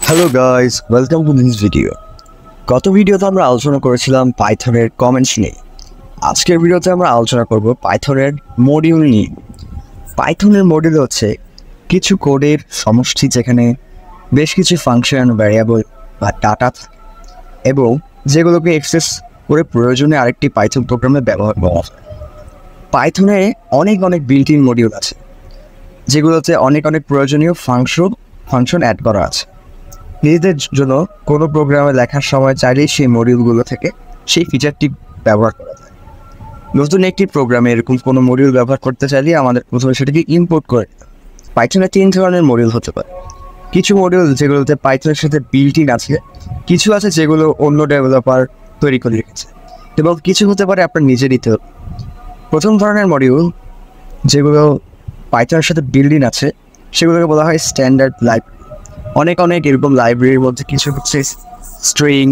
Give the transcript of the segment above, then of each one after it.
Hello guys, welcome to this video. গত ভিডিওতে আমরা আলোচনা করেছিলাম পাইথনের কমেন্টস নিয়ে। আজকের ভিডিওতে আমরা আলোচনা করব পাইথনের মডিউল নিয়ে। পাইথনের মডিউল হচ্ছে কিছু কোডের সমষ্টি যেখানে বেশ কিছু ফাংশন, ভ্যারিয়েবল বা ডাটা এবং যেগুলোকে অ্যাক্সেস করে প্রয়োজনে আরেকটি পাইথন প্রোগ্রামে ব্যবহার করা হয়। পাইথনে অনেক বিল্ট ইন মডিউল আছে যেগুলোতে অনেক প্রয়োজনীয় ফাংশন অ্যাড করা আছে। নিজেদের জন্য কোনো প্রোগ্রামে লেখার সময় চাইলেই সেই মডিউলগুলো থেকে সেই ফিচারটি ব্যবহার করা যায়। নতুন একটি প্রোগ্রামে এরকম কোনো মডিউল ব্যবহার করতে চাইলে আমাদের প্রথমে সেটাকে ইম্পোর্ট করে নিতে হবে। পাইথনে 3 ধরনের মডিউল হতে পারে। কিছু মডিউল যেগুলোতে পাইথনের সাথে বিল্ট ইন আছে, কিছু আছে যেগুলো অন্য ডেভেলপার তৈরি করে রেখেছে, এবং কিছু হতে পারে আপনার নিজে নিতে হবে। প্রথম ধরনের মডিউল যেগুলো পাইথনের সাথে বিল্ট ইন আছে সেগুলোকে বলা হয় স্ট্যান্ডার্ড লাইব্রেরি। অনেক এরকম লাইব্রেরির মধ্যে কিছু হচ্ছে স্ট্রিং,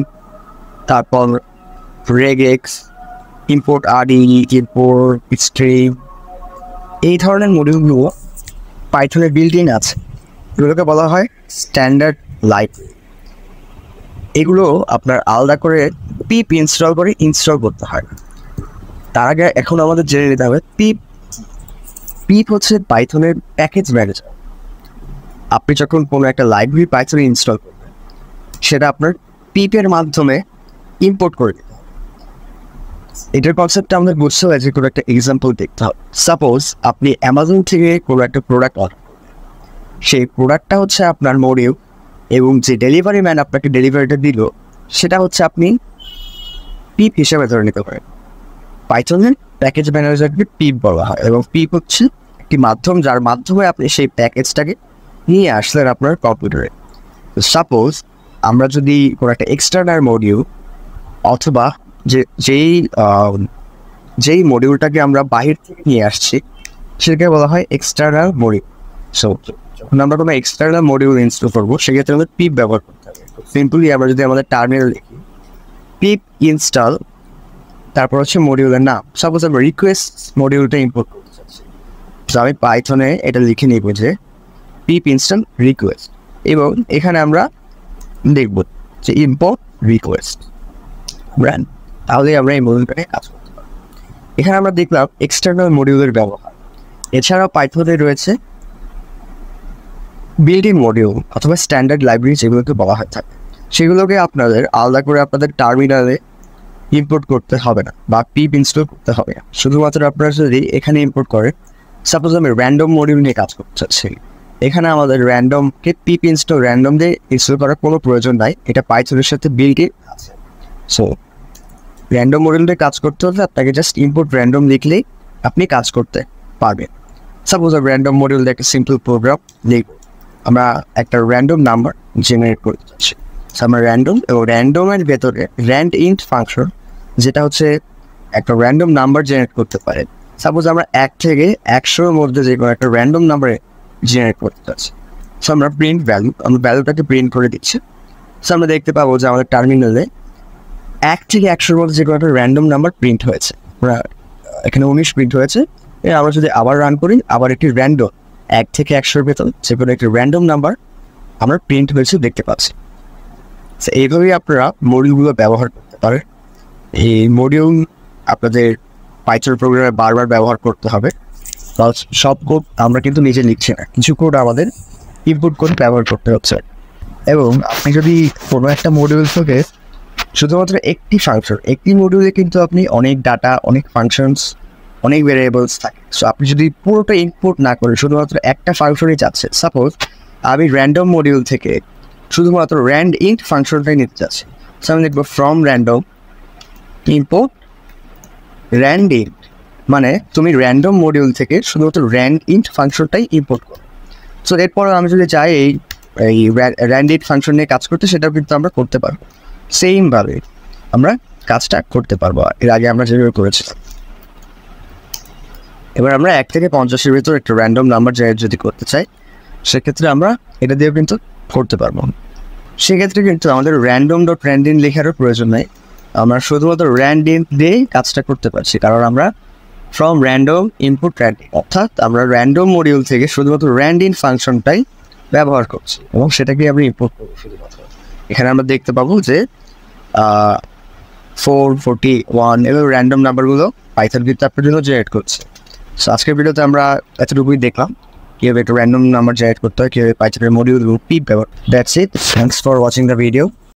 তারপর রেগেক্স, ইম্পোর্ট আরডি, ইম্পোর্ট স্ট্রিং, এই ধরনের মডিউলগুলো পাইথনে বিল্ট ইন আছে। এগুলোকে বলা হয় স্ট্যান্ডার্ড লাইব্রেরি। এগুলো আপনার আলাদা করে পিপ ইনস্টল করতে হয়। তার আগে এখন আমাদের জেনে নিতে হবে পিপ হচ্ছে পাইথনের প্যাকেজ ম্যানেজার। আপনি যখন কোনো একটা লাইব্রেরি পাইথনে ইনস্টল করবেন সেটা আপনার পিপের মাধ্যমে ইম্পোর্ট করে দিতে হবে। এটার কনসেপ্টটা আমাদের বুঝতে হবে যে কোনো একটা এক্সাম্পল দেখতে হবে। সাপোজ আপনি অ্যামাজন থেকে কোনো একটা প্রোডাক্ট অর্ডার করবেন, সেই প্রোডাক্টটা হচ্ছে আপনার মডিউল, এবং যে ডেলিভারি ম্যান আপনাকে ডেলিভারিটা দিল সেটা হচ্ছে আপনি পিপ হিসেবে ধরে নিতে পারেন। পাইথনের প্যাকেজ ম্যানেজারকে পিপ বলা হয়, এবং পিপ হচ্ছে একটি মাধ্যম যার মাধ্যমে আপনি সেই প্যাকেজটাকে নিয়ে আসলেন আপনার কম্পিউটারে। সাপোজ আমরা যদি কোনো একটা এক্সটার্নাল মডিউল অথবা যেই মডিউলটাকে আমরা বাহির থেকে নিয়ে আসছি সেটাকে বলা হয় এক্সটার্নাল মডিউল। সো যখন আমরা কোনো এক্সটার্নাল মডিউল ইনস্টল করবো সেক্ষেত্রে আমাদের পিপ ব্যবহার করতে হবে। সিম্পলি আমরা যদি আমাদের টার্মিনাল লিখি পিপ ইনস্টল, তারপর হচ্ছে মডিউলের নাম। সাপোজ আমরা রিকোয়েস্ট মডিউলটা ইম্পোর্ট করতে চাচ্ছি, তো আমি পাইথনে এটা লিখে নিব যে পিপ ইনস্টল রিকোয়েস্ট, এবং এখানে আমরা দেখব যে ইম্পোর্ট রিকোয়েস্ট ব্র্যান্ড। তাহলে আমরা এই মডিউলটাকে কাজ করতে পারবো। এখানে আমরা দেখলাম এক্সটার্নাল মডিউলের ব্যবহার। এছাড়াও পাইথনে রয়েছে বিল্ট ইন মডিউল অথবা স্ট্যান্ডার্ড লাইব্রেরি যেগুলোকে বলা হয়ে থাকে। সেগুলোকে আপনাদের আলাদা করে আপনাদের টার্মিনালে ইম্পোর্ট করতে হবে না বা পিপ ইনস্টল করতে হবে না। শুধুমাত্র আপনারা যদি এখানে ইম্পোর্ট করেন, সাপোজ আমি র্যান্ডম মডিউল নিয়ে কাজ করতে চাচ্ছি, এখানে আমাদের র্যান্ডমকে পিপ ইনস্টল র্যান্ডম দিয়ে ইনস্টল করার কোনো প্রয়োজন নাই, এটা পাইথনের সাথে বিল্ট ইন আছে। সো র্যান্ডম মডিউল দিয়ে কাজ করতে হলে আপনাকে জাস্ট ইম্পোর্ট র্যান্ডম লিখলেই আপনি কাজ করতে পারবেন। সাপোজ র্যান্ডম মডিউল দিয়ে একটা সিম্পল প্রোগ্রাম লিখব, আমরা একটা র্যান্ডম নাম্বার জেনারেট করতে চাচ্ছি। আমরা র্যান্ডম এবং র্যান্ডমের ভেতরে র্যান্ড ইন্ট ফাংশন, যেটা হচ্ছে একটা র্যান্ডম নাম্বার জেনারেট করতে পারে। সাপোজ আমরা 1 থেকে 100-র মধ্যে যে কোনো একটা র্যান্ডম নাম্বারে জেনারেট করতে চাচ্ছি। সো আমরা প্রিন্ট ভ্যালু, আমরা ভ্যালুটাকে প্রিন্ট করে দিচ্ছি। সো আমরা দেখতে পাবো যে আমাদের টার্মিনালে 1 থেকে 100-র মধ্যে যে কোনো একটা র্যান্ডম নাম্বার প্রিন্ট হয়েছে। আমরা এখানে 19 প্রিন্ট হয়েছে। আমরা যদি আবার রান করি, আবার একটি র্যান্ডম 1 থেকে 100-র ভেতর যে কোনো একটি র্যান্ডম নাম্বার আমরা প্রিন্ট হয়েছে দেখতে পাচ্ছি। সো এইভাবেই আপনারা মডিউলগুলো ব্যবহার করতে পারেন। এই মডিউল আপনাদের পাইথন প্রোগ্রামে বারবার ব্যবহার করতে হবে। সব কোড আমরা কিন্তু নিজে লিখছি না, কিছু কোড আমাদের ইনপুট করে ব্যবহার করতে হচ্ছে। এবং আপনি যদি কোনো একটা মডিউল থেকে শুধুমাত্র একটি ফাংশন, একটি মডিউলে কিন্তু আপনি অনেক ডাটা, অনেক ফাংশনস, অনেক ভ্যারিয়েবলস থাকে। সো আপনি যদি পুরোটা ইনপুট না করে শুধুমাত্র একটা ফাংশনই চাচ্ছেন, সাপোজ আমি র্যান্ডম মডিউল থেকে শুধুমাত্র র্যান্ড ইন্ট ফাংশনটাই নিতে চাচ্ছি, সো আমি লিখবো from random import RAND int, মানে তুমি র্যান্ডম মডিউল থেকে শুধুমাত্র র্যান্ড ইন্ট ফাংশনটাই ইম্পোর্ট করো। সো এরপর আমি যদি চাই এই র্যান্ড ইন্ট ফাংশন নিয়ে কাজ করতে, সেটাও কিন্তু আমরা করতে পারবো। সেমভাবে আমরা কাজটা করতে পারবো এর আগে আমরা যেভাবে করেছিলাম। এবার আমরা 1 থেকে 50-এর ভিতর একটা র্যান্ডম নাম্বার যদি করতে চাই, সেক্ষেত্রে আমরা এটা দিয়েও কিন্তু করতে পারবো। সেক্ষেত্রে কিন্তু আমাদের random.randin লেখারও প্রয়োজন নেই, আমরা শুধুমাত্র randin দিয়ে কাজটা করতে পারছি, কারণ আমরা from random input randin, অর্থাৎ আমরা random মডিউল থেকে শুধুমাত্র randin ফাংশনটাই ব্যবহার করছি এবং সেটাকে আমরা ইম্পোর্ট করবো শুধুমাত্র। এখানে আমরা দেখতে পাবো যে 441 এবং র্যান্ডম নাম্বারগুলো পাইথন কিন্তু আপনার জন্য জেনারেট করছে। সো আজকের ভিডিওতে আমরা এতটুকুই দেখলাম কীভাবে একটা র্যান্ডম নাম্বার জেনারেট করতে হয়, কীভাবে পাইথনের মডিউল পিপ ব্যবহার। That's it, thanks for watching the video.